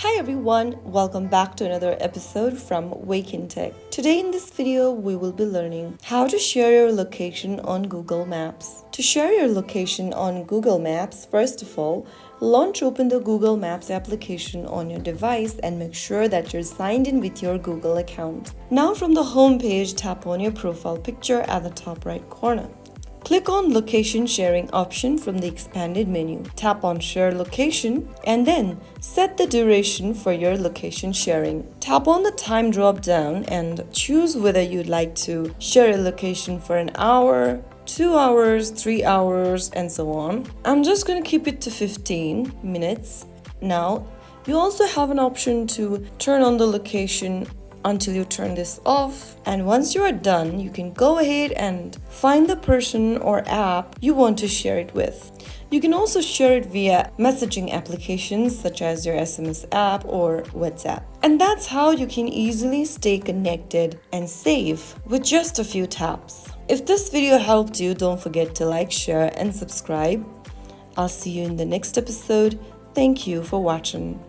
Hi everyone, welcome back to another episode from Wake&Tech. Today in this video, we will be learning how to share your location on Google Maps. To share your location on Google Maps, first of all, open the Google Maps application on your device and make sure that you're signed in with your Google account. Now from the home page, tap on your profile picture at the top right corner. Click on Location Sharing option from the expanded menu. Tap on Share Location and then set the duration for your location sharing. Tap on the time drop down and choose whether you'd like to share a location for an hour, 2 hours, 3 hours, and so on. I'm just going to keep it to 15 minutes. Now, you also have an option to turn on the location until you turn this off, and once you are done, you can go ahead and find the person or app you want to share it with. You can also share it via messaging applications such as your SMS app or WhatsApp. And that's how you can easily stay connected and safe with just a few taps. If this video helped you, don't forget to like, share, and subscribe. I'll see you in the next episode. Thank you for watching.